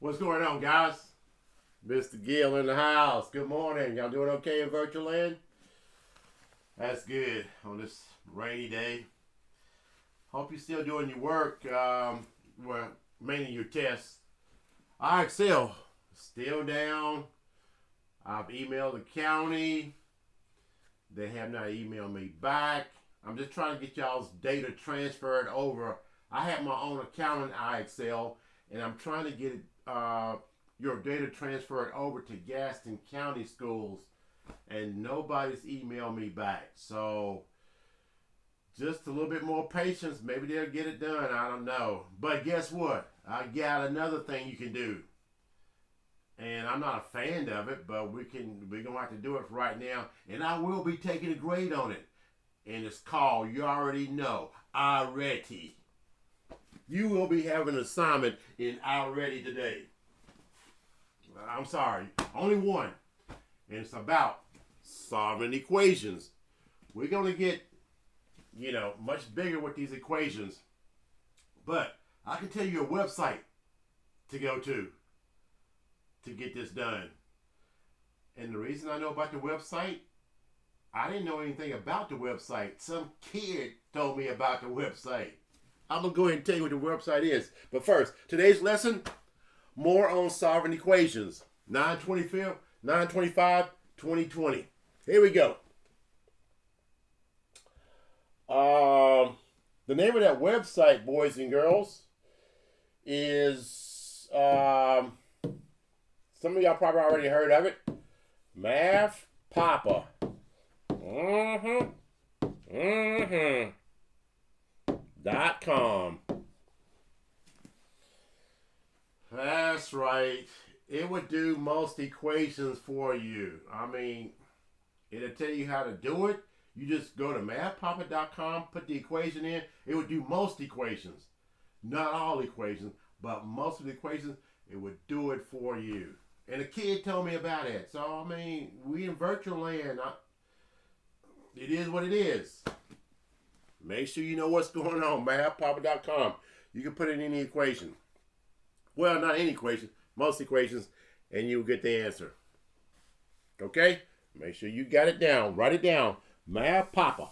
What's going on, guys? Mr. Gill in the house. Good morning. Y'all doing okay in virtual land? That's good on this rainy day. Hope you're still doing your work, well, mainly your tests. IXL still down. I've emailed the county. They have not emailed me back. I'm just trying to get y'all's data transferred over. I have my own account in IXL, and I'm trying to get your data transferred over to Gaston County Schools, and nobody's emailed me back. So just a little bit more patience. Maybe they'll get it done. I don't know. But guess what? I got another thing you can do. And I'm not a fan of it, but we're gonna have to do it right now. And I will be taking a grade on it. And it's called, you already know, I-Ready. You will be having an assignment in I-Ready today. I'm sorry, only one. And it's about solving equations. We're gonna get, much bigger with these equations. But I can tell you a website to go to get this done. And the reason I know about the website, I didn't know anything about the website. Some kid told me about the website. I'm going to go ahead and tell you what the website is. But first, today's lesson, more on solving equations. 9/25/2020. Here we go. The name of that website, boys and girls, is, some of y'all probably already heard of it. MathPapa. .com. That's right. It would do most equations for you. I mean, it'll tell you how to do it. You just go to MathPapacom, put the equation in. It would do most equations. Not all equations, but most of the equations, it would do it for you. And a kid told me about it. So, I mean, we in virtual land. It is what it is. Make sure you know what's going on. MathPapa.com. You can put in any equation. Well, not any equation. Most equations. And you'll get the answer. Okay? Make sure you got it down. Write it down. MathPapa.com.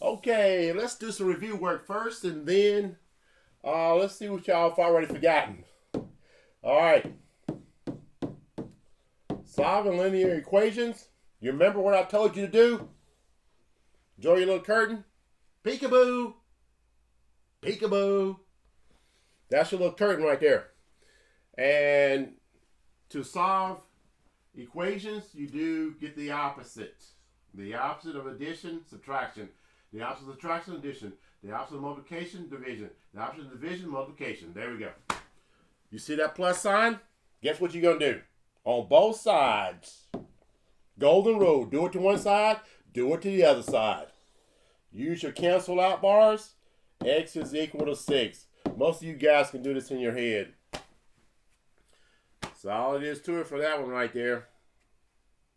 Okay, let's do some review work first, and then let's see what y'all have already forgotten. All right. Solving linear equations. You remember what I told you to do? Draw your little curtain. Peekaboo. Peekaboo. That's your little curtain right there. And to solve equations, you do get the opposite. The opposite of addition, subtraction. The opposite of subtraction, addition. The opposite of multiplication, division. The opposite of division, multiplication. There we go. You see that plus sign? Guess what you're going to do? On both sides. Golden rule. Do it to one side. Do it to the other side. Use your cancel out bars. X is equal to 6. Most of you guys can do this in your head. That's all it is to it for that one right there.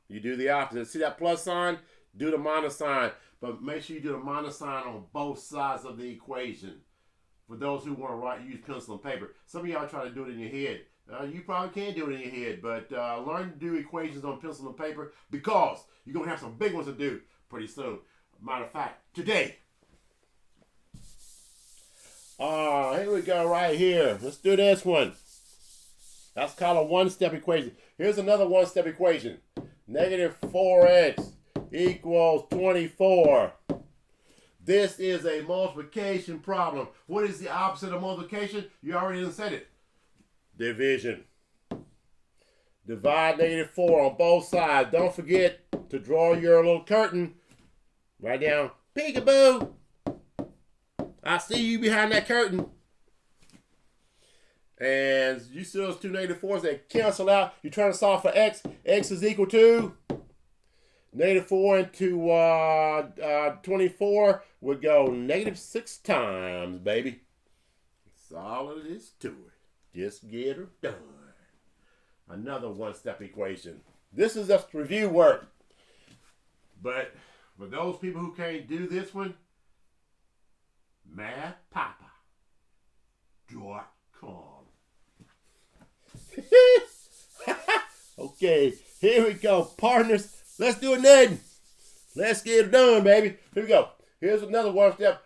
You do the opposite. See that plus sign? Do the minus sign. But make sure you do the minus sign on both sides of the equation. For those who want to use pencil and paper. Some of y'all try to do it in your head. You probably can do it in your head, but learn to do equations on pencil and paper because you're going to have some big ones to do pretty soon. Matter of fact, today. Here we go right here. Let's do this one. That's called a one-step equation. Here's another one-step equation. Negative 4x equals 24. This is a multiplication problem. What is the opposite of multiplication? You already said it. Division. Divide negative 4 on both sides. Don't forget to draw your little curtain. Write down, peekaboo. I see you behind that curtain. And you see those two negative 4s that cancel out. You're trying to solve for x. X is equal to negative 4 into 24 would go negative 6 times, baby. That's all it is to it. Just get her done. Another one-step equation. This is just review work. But for those people who can't do this one, MathPapacom. Okay, here we go, partners. Let's do it, Ned. Let's get it done, baby. Here we go. Here's another one-step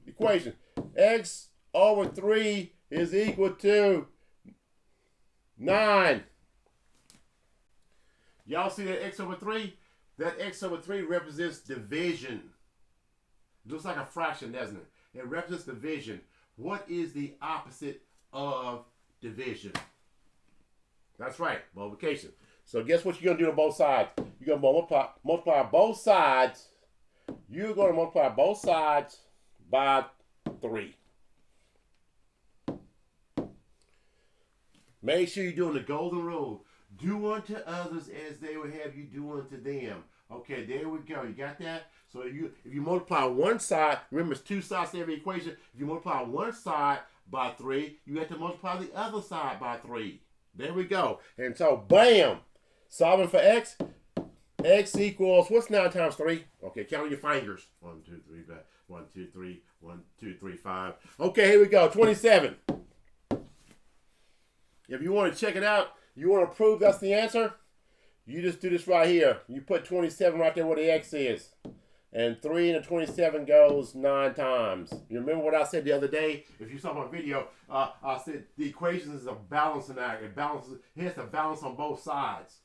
equation. X over 3 is equal to 9. Y'all see that X over 3? That X over 3 represents division. It looks like a fraction, doesn't it? It represents division. What is the opposite of division? That's right, multiplication. So guess what you're going to do to both sides? You're going to multiply both sides. You're going to multiply both sides by 3. Make sure you're doing the golden rule. Do unto others as they would have you do unto them. Okay, there we go. You got that? So if you multiply one side, remember it's 2 sides to every equation. If you multiply one side by 3, you have to multiply the other side by 3. There we go. And so, bam! Solving for x. X equals, what's 9 times 3? Okay, count on your fingers. 1, 2, 3, 5. 1, 2, 3. 1, 2, 3, 5. Okay, here we go. 27. If you want to check it out, you want to prove that's the answer, you just do this right here. You put 27 right there where the x is. And 3 into 27 goes 9 times. You remember what I said the other day? If you saw my video, I said the equation is a balancing act. It has to balance on both sides.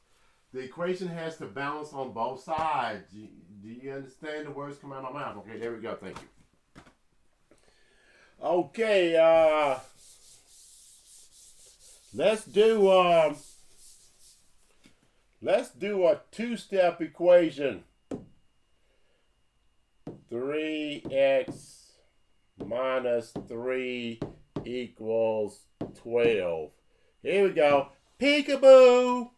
The equation has to balance on both sides. Do you understand the words come out of my mouth? Okay, there we go. Thank you. Okay, let's do a two-step equation. 3x minus 3 equals 12. Here we go. Peekaboo.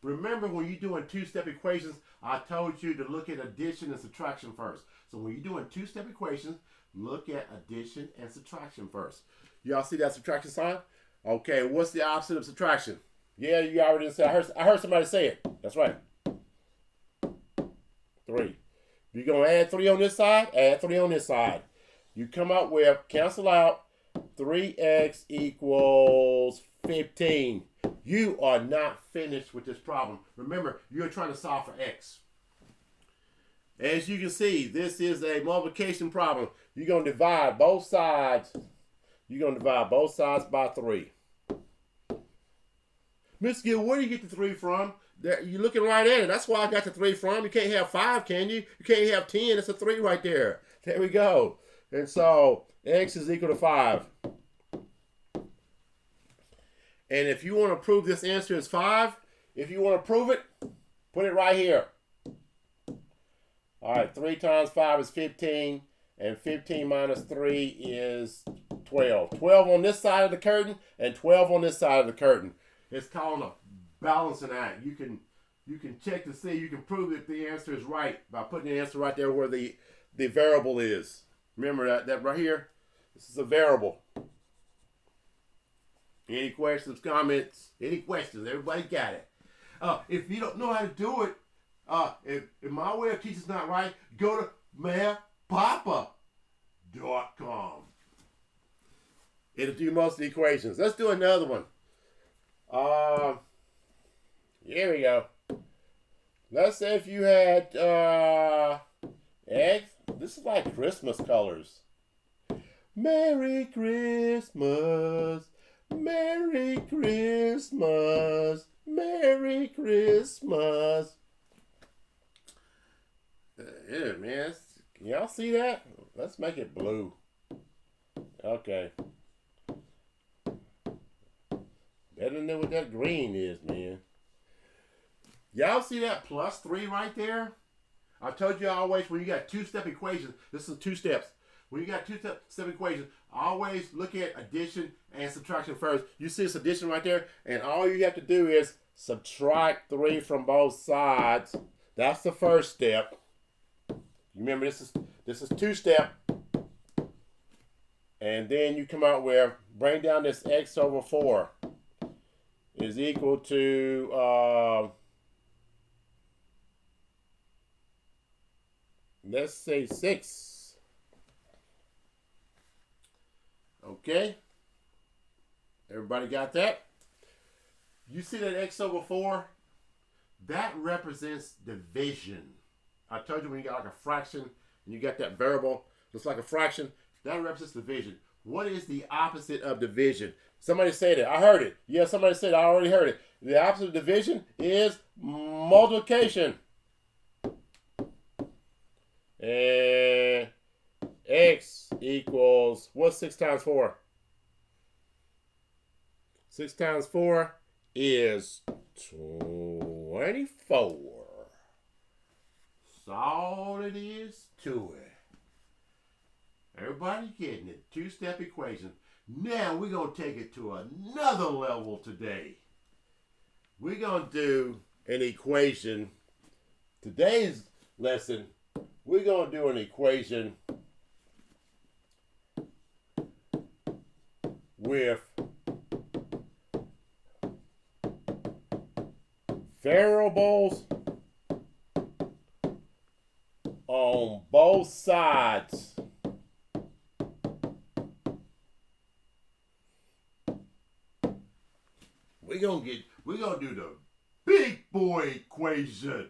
Remember, when you're doing two-step equations, I told you to look at addition and subtraction first. So when you're doing two-step equations, look at addition and subtraction first. Y'all see that subtraction sign? Okay, what's the opposite of subtraction? Yeah, you already said. I heard somebody say it. That's right. 3. You're going to add 3 on this side, add 3 on this side. You come up with, cancel out, 3x equals 15. You are not finished with this problem. Remember, you're trying to solve for x. As you can see, this is a multiplication problem. You're going to divide both sides. You're going to divide both sides by 3. Miss Gill, where do you get the 3 from? You're looking right at it. That's why I got the 3 from. You can't have 5, can you? You can't have 10. It's a 3 right there. There we go. And so, x is equal to 5. And if you want to prove this answer is 5, if you want to prove it, put it right here. All right, 3 times 5 is 15, and 15 minus 3 is 12. 12 on this side of the curtain, and 12 on this side of the curtain. It's called a balancing act. You can check to see, you can prove that the answer is right by putting the answer right there where the variable is. Remember that right here? This is a variable. Any questions, comments? Any questions? Everybody got it. If you don't know how to do it, if my way of teaching is not right, go to MathPapacom. It'll do most of the equations. Let's do another one. Here we go. Let's say if you had eggs. This is like Christmas colors. Merry Christmas. Merry Christmas. Merry Christmas. Yeah, man. Can y'all see that? Let's make it blue. Okay. Better than what that green is, man. Y'all see that plus 3 right there? I told you always when you got two-step equations, this is 2 steps. When you got two-step equations, always look at addition and subtraction first. You see this addition right there, and all you have to do is subtract 3 from both sides. That's the first step. Remember, this is 2-step. And then you come out with, bring down this x over 4 is equal to, let's say 6. Okay. Everybody got that? You see that x over 4? That represents division. I told you when you got like a fraction and you got that variable, looks like a fraction, that represents division. What is the opposite of division? Somebody said it. I heard it. Yeah, somebody said it. I already heard it. The opposite of division is multiplication. And x equals, what's 6 times 4? 6 times 4 is 24. That's all it is to it. Everybody getting it. Two-step equation. Now we're going to take it to another level today. We're going to do an equation. Today's lesson, we're going to do an equation with variables on both sides. We're gonna do the big boy equation.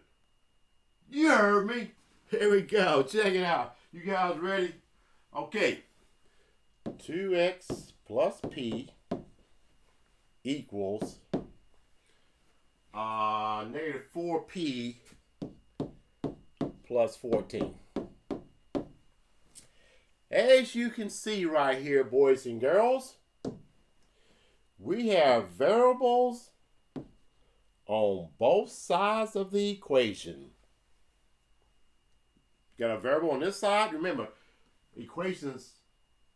You heard me. Here we go. Check it out. You guys ready? Okay. 2x plus p equals negative 4p plus 14. As you can see right here, boys and girls, we have variables on both sides of the equation. Got a variable on this side. Remember, equations,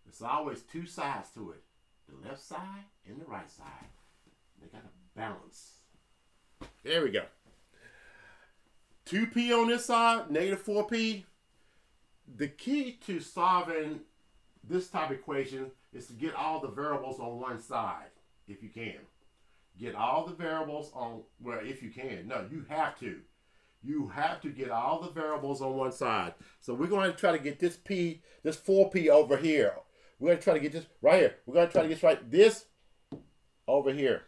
there's always two sides to it. The left side and the right side. They got to balance. There we go. 2p on this side, negative 4p. The key to solving this type of equation is to get all the variables on one side, if you can. Get all the variables on, well, if you can. No, you have to. You have to get all the variables on one side. So we're going to try to get this p, this 4p over here. We're going to try to get this right here. We're going to try to get this over here.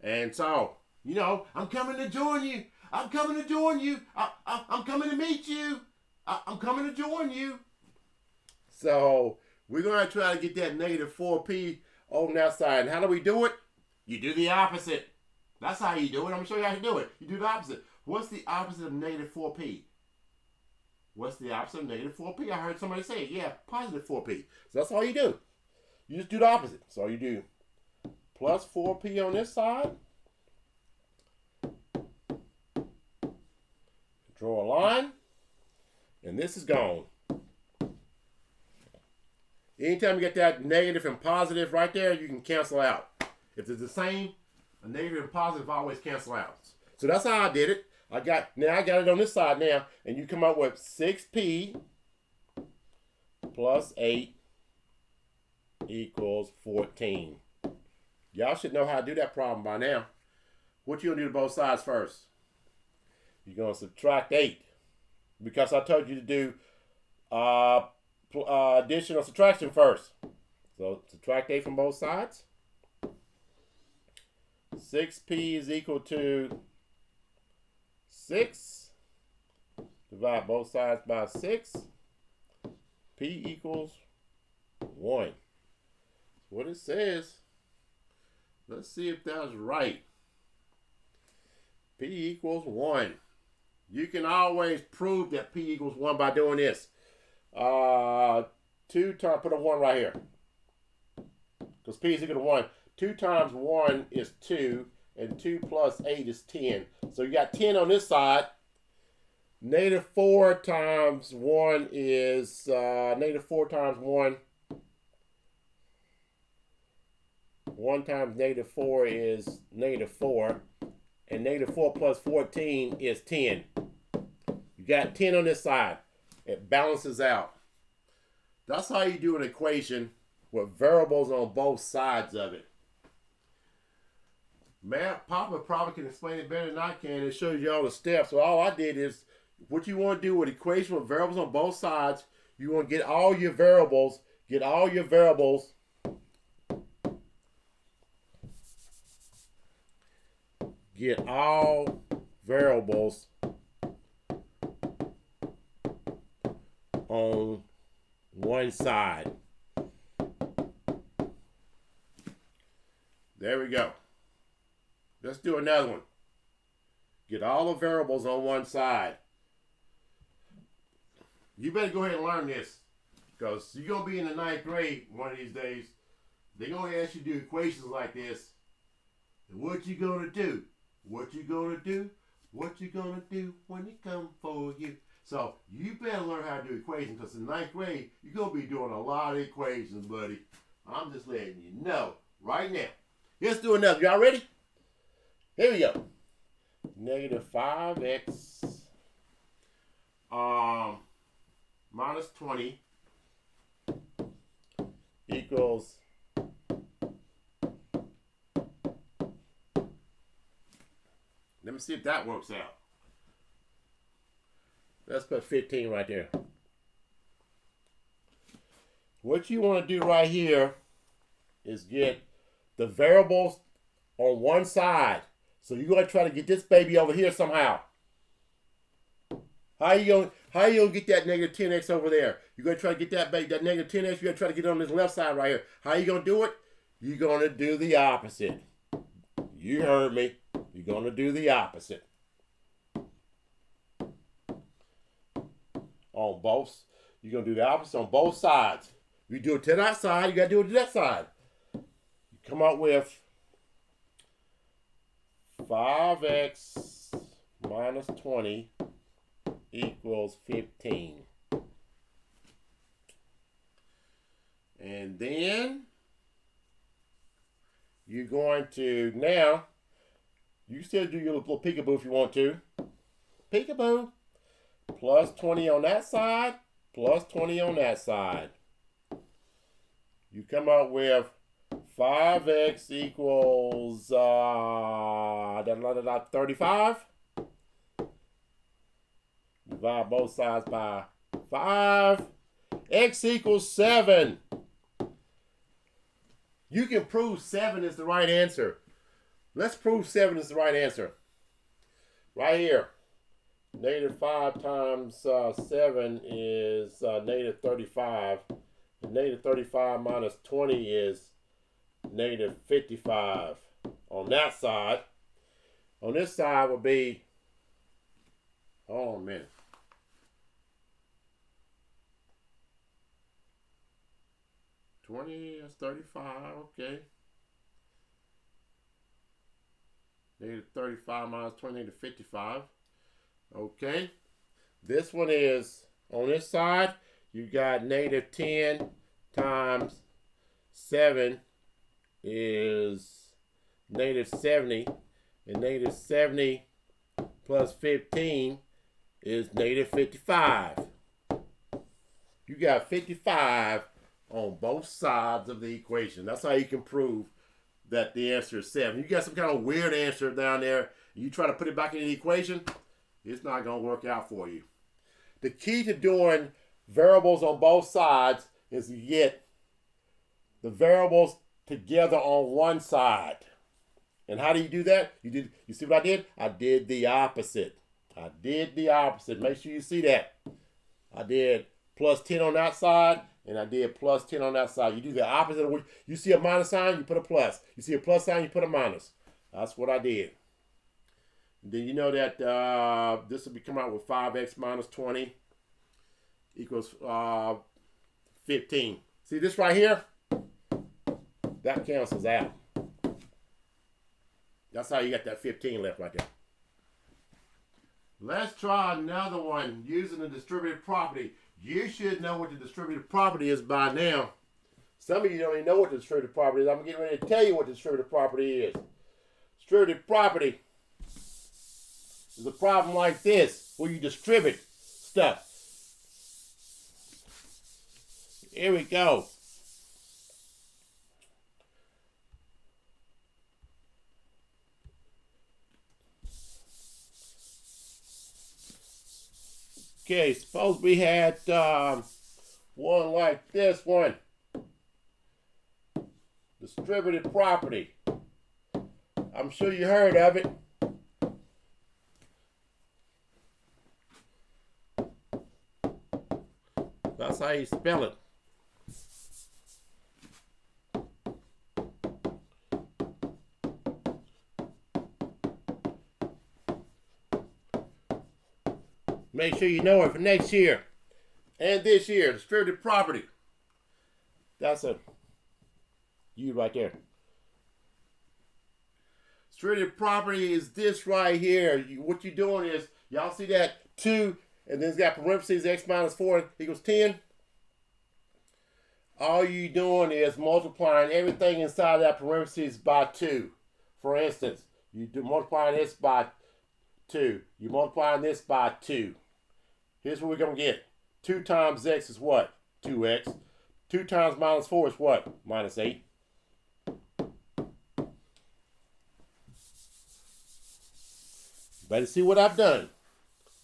And so, you know, I'm coming to join you. I'm coming to join you. I'm coming to meet you. I'm coming to join you. So we're going to try to get that negative 4p on that side. And how do we do it? You do the opposite. That's how you do it. I'm going to show you how to do it. You do the opposite. What's the opposite of negative 4p? What's the opposite of negative 4p? I heard somebody say it. Yeah, positive 4p. So that's all you do. You just do the opposite. So you do plus 4p on this side. Draw a line. And this is gone. Anytime you get that negative and positive right there, you can cancel out. If it's the same, a negative and positive always cancel out. So that's how I did it. I got it on this side now, and you come up with 6p plus 8 equals 14. Y'all should know how to do that problem by now. What you gonna do to both sides first? You're gonna subtract 8, because I told you to do addition or subtraction first. So subtract 8 from both sides. 6p is equal to 6. Divide both sides by 6. P equals 1. What it says. Let's see if that's right. P equals 1. You can always prove that P equals 1 by doing this. 2 times, put a 1 right here. Because P is equal to 1. 2 times 1 is 2. And 2 plus 8 is 10. So you got 10 on this side. Negative 4 times 1 is negative 4 times 1. 1 times negative 4 is negative 4. And negative 4 plus 14 is 10. You got 10 on this side. It balances out. That's how you do an equation with variables on both sides of it. Papa probably can explain it better than I can. It shows you all the steps. So all I did is, what you want to do with equation with variables on both sides, you want to get all your variables get all variables on one side. There we go. Let's do another one. Get all the variables on one side. You better go ahead and learn this, because you're going to be in the 9th grade one of these days. They're going to ask you to do equations like this. And what you going to do? What you going to do? What you going to do when they come for you? So you better learn how to do equations, because in 9th grade, you're going to be doing a lot of equations, buddy. I'm just letting you know right now. Let's do another. Y'all ready? Here we go. Negative 5x minus 20 equals let me see if that works out. Let's put 15 right there. What you want to do right here is get the variables on one side. So you're going to try to get this baby over here somehow. How you gonna get that negative 10x over there? You're going to try to get that negative 10x. You're going to try to get it on this left side right here. How you going to do it? You're going to do the opposite. You heard me. You're going to do the opposite. On both. You're going to do the opposite on both sides. If you do it to that side, you got to do it to that side. You come up with 5x minus 20 equals 15. And then you're going to, now, you still do your little peekaboo if you want to. Peekaboo. Plus 20 on that side, plus 20 on that side. You come up with 5x equals 35. Divide both sides by 5. X equals 7. You can prove 7 is the right answer. Let's prove 7 is the right answer. Right here. Negative 5 times 7 is negative 35. And negative 35 minus 20 is negative 55 on that side. On this side would be, hold on a minute. That's 35, okay. Negative 35 minus 20, negative 55. Okay. This one is, on this side, you got negative 10 times 7 is negative 70. And negative 70 plus 15 is negative 55. You got 55 on both sides of the equation. That's how you can prove that the answer is 7. You got some kind of weird answer down there, and you try to put it back in the equation, it's not going to work out for you. The key to doing variables on both sides is to get the variables together on one side. And how do you do that? You see what I did? I did the opposite. I did the opposite. Make sure you see that. I did plus 10 on that side, and I did plus 10 on that side. You do the opposite of what you see a minus sign, you put a plus. You see a plus sign, you put a minus. That's what I did. Then you know that this will be come out with 5x minus 20 equals 15. See this right here? That cancels out. That's how you got that 15 left right there. Let's try another one using the distributive property. You should know what the distributive property is by now. Some of you don't even know what the distributive property is. I'm getting ready to tell you what the distributive property is. Distributive property is a problem like this, where you distribute stuff. Here we go. Okay, suppose we had one like this one. Distributive property. I'm sure you heard of it. That's how you spell it. Make sure you know it for next year and this year. Distributive property. That's a U right there. Distributive property is this right here. What you're doing is, y'all see that 2, and then it's got parentheses, x minus 4 equals 10. All you're doing is multiplying everything inside that parentheses by 2. For instance, you do multiplying this by 2. You multiplying this by 2. Here's what we're going to get. 2 times x is what? 2x. 2 times minus 4 is what? Minus 8. Better see what I've done.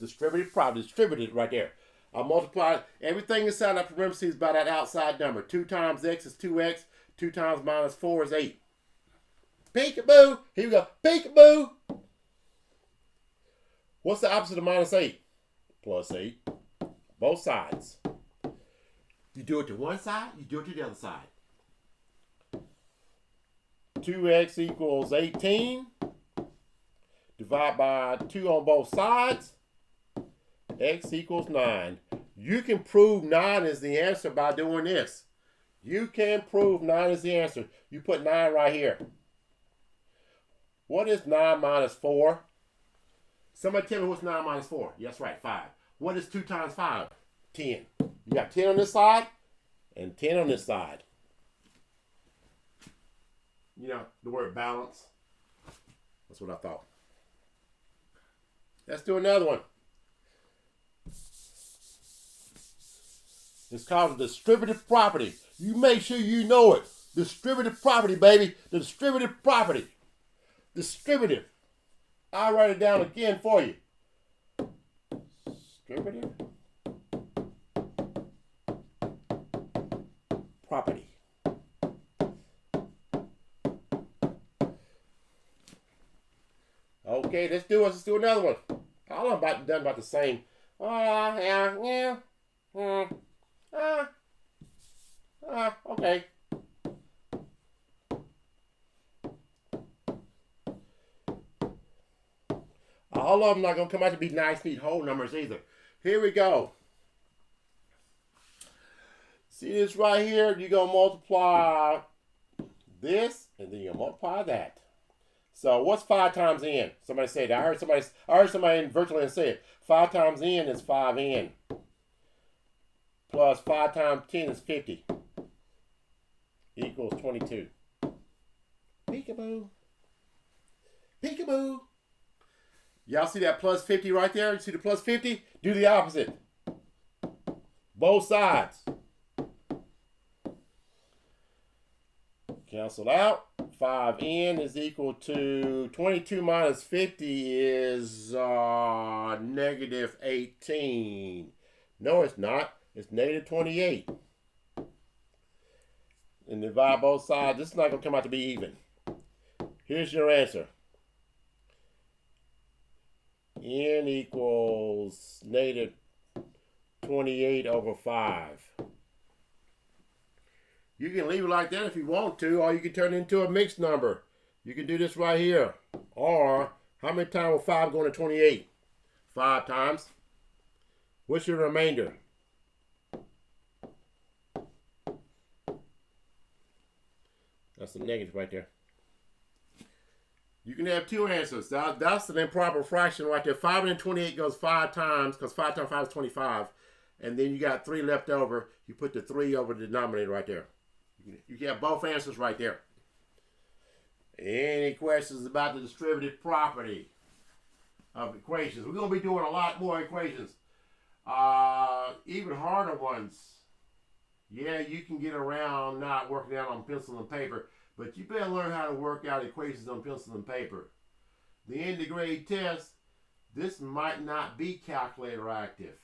Distributive property. Distributed right there. I multiplied everything inside that parentheses by that outside number. 2 times x is 2x. 2 times minus 4 is 8. Peekaboo. Here we go. Peekaboo. What's the opposite of minus 8? Plus 8. Both sides. You do it to one side, you do it to the other side. 2x equals 18. Divide by 2 on both sides. X equals 9. You can prove 9 is the answer by doing this. You can prove 9 is the answer. You put 9 right here. What is 9 minus 4? Somebody tell me what's 9 minus 4. Yes, right, 5. What is 2 times 5? 10. You got 10 on this side and 10 on this side. You know, the word balance. That's what I thought. Let's do another one. It's called distributive property. You make sure you know it. Distributive property, baby. The distributive property. Distributive. I'll write it down again for you. Distributive property. Okay, let's do it. Let's do another one. All I'm done about the same. Okay. All of them not going to come out to be nice, neat whole numbers either. Here we go. See this right here? You're going to multiply this, and then you multiply that. So what's 5 times n? Somebody said that. I heard somebody in virtually say it. 5 times n is 5n. Plus 5 times 10 is 50. Equals 22. Peekaboo. Peekaboo. Y'all see that plus 50 right there? You see the plus 50? Do the opposite. Both sides. Cancel out. 5n is equal to 22 minus 50 is negative 18. No, it's not. It's negative 28. And divide both sides. This is not going to come out to be even. Here's your answer. N equals negative 28 over 5. You can leave it like that if you want to, or you can turn it into a mixed number. You can do this right here. Or, how many times will 5 go into 28? 5 times. What's your remainder? That's the negative right there. You can have 2 answers. That's an improper fraction right there. 5 and 28 goes 5 times, because 5 times 5 is 25. And then you got 3 left over. You put the 3 over the denominator right there. You can have both answers right there. Any questions about the distributive property of equations? We're going to be doing a lot more equations. Even harder ones. Yeah, you can get around not working out on pencil and paper, but you better learn how to work out equations on pencil and paper. The end of grade test, this might not be calculator active.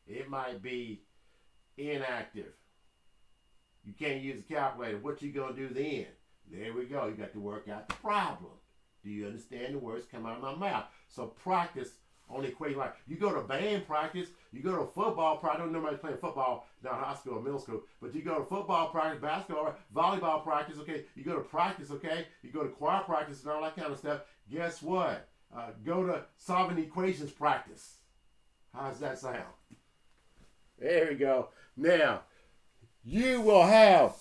It might be inactive. You can't use a calculator. What you going to do then? There we go. You got to work out the problem. Do you understand the words come out of my mouth? So practice on the equation. Like you go to band practice, you go to football practice. I don't know nobody's playing football down high school or middle school, but you go to football practice, basketball, volleyball practice, okay? You go to practice, okay? You go to choir practice and all that kind of stuff. Guess what? Go to solving equations practice. How does that sound? There we go. Now, you will have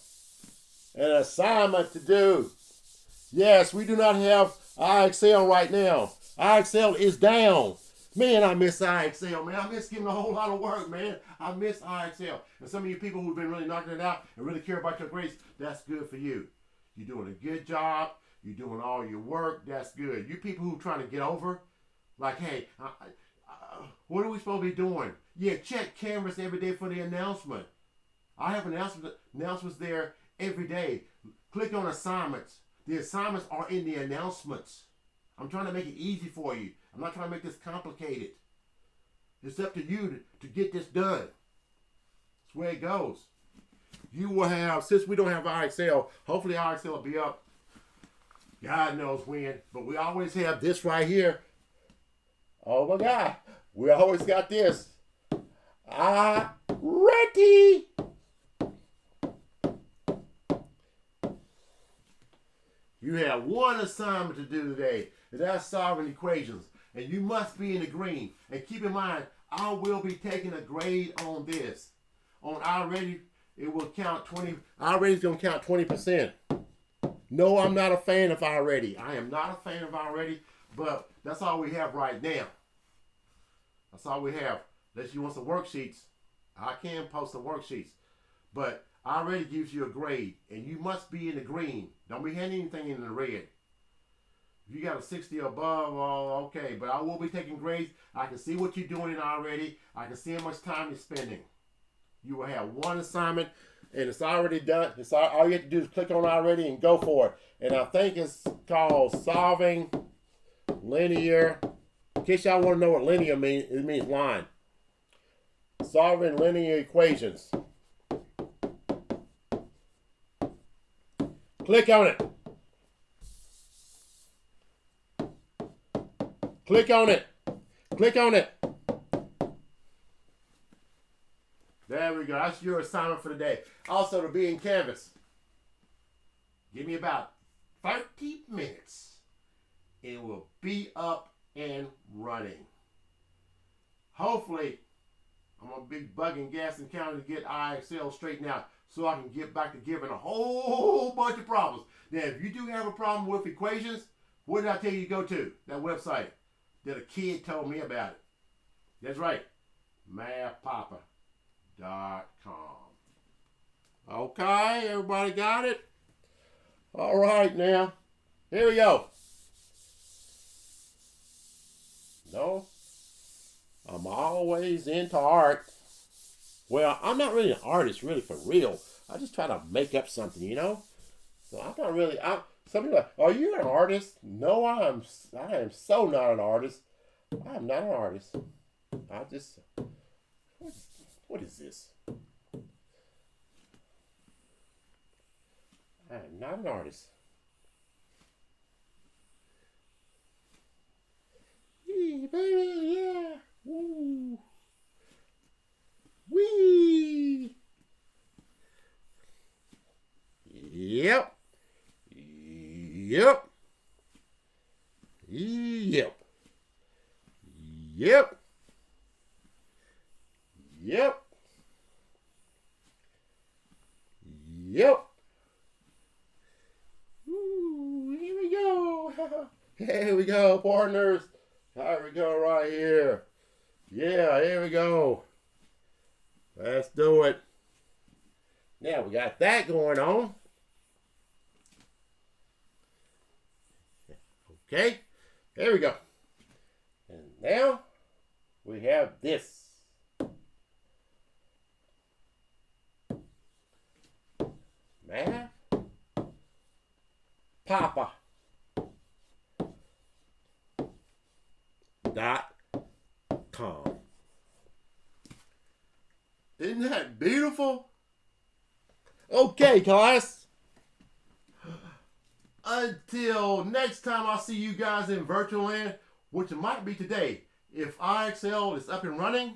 an assignment to do. Yes, we do not have IXL right now. IXL is down. Man, I miss IXL, man. I miss giving a whole lot of work, man. I miss IXL. And some of you people who've been really knocking it out and really care about your grades, that's good for you. You're doing a good job. You're doing all your work. That's good. You people who are trying to get over, like, hey, what are we supposed to be doing? Yeah, check Canvas every day for the announcement. I have announcements there every day. Click on assignments. The assignments are in the announcements. I'm trying to make it easy for you. I'm not trying to make this complicated. It's up to you to get this done. That's the way it goes. You will have, since we don't have IXL, hopefully IXL will be up. God knows when. But we always have this right here. Oh my God. We always got this. Ready. You have one assignment to do today, and that's solving equations. And you must be in the green. And keep in mind, I will be taking a grade on this. On already, it will count 20. Already is going to count 20%. No, I'm not a fan of already. I am not a fan of already, but that's all we have right now. That's all we have. Unless you want some worksheets, I can post some worksheets. But already gives you a grade, and you must be in the green. Don't be handing anything in the red. If you got a 60 or above, oh, okay. But I will be taking grades. I can see what you're doing in already. I can see how much time you're spending. You will have one assignment, and it's already done. All you have to do is click on already and go for it. And I think it's called solving linear. In case y'all want to know what linear means, it means line. Solving linear equations. Click on it. Click on it. Click on it. There we go. That's your assignment for the day. Also, to be in Canvas, give me about 30 minutes. It will be up and running. Hopefully, I'm going to be bugging gas and counting to get IXL straightened out so I can get back to giving a whole bunch of problems. Now, if you do have a problem with equations, what did I tell you to go to? That website that a kid told me about it. That's right. MathPapacom. Okay, everybody got it? All right, now. Here we go. No, I'm always into art. Well, I'm not really an artist, really, for real. I just try to make up something, you know? So I'm not really, some people are like, are you an artist? No, I am so not an artist. I am not an artist. I just, what is this? I am not an artist. Hey, baby, yeah. Woo. Wee. Yep. Yep. Yep. Yep. Yep. Yep. Ooh, here we go. Here we go, partners. Here we go right here. Yeah, here we go. Let's do it. Now we got that going on. Okay, there we go. And now we have this. MathPapacom. Isn't that beautiful? Okay, class. Until next time I see you guys in virtual land, which might be today. if IXL is up and running,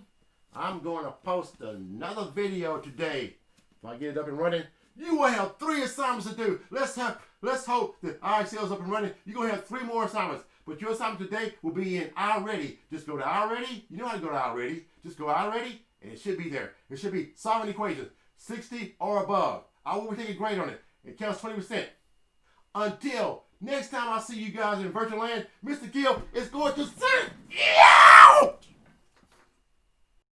I'm going to post another video today. If I get it up and running, you will have 3 assignments to do. Let's hope that IXL is up and running. You're going to have 3 more assignments. But your assignment today will be in iReady. Just go to iReady. You know how to go to iReady. Just go to iReady, and it should be there. It should be solving equations, 60 or above. I will take a grade on it. It counts 20%. Until next time I see you guys in virtual land, Mr. Gill is going to say, yo!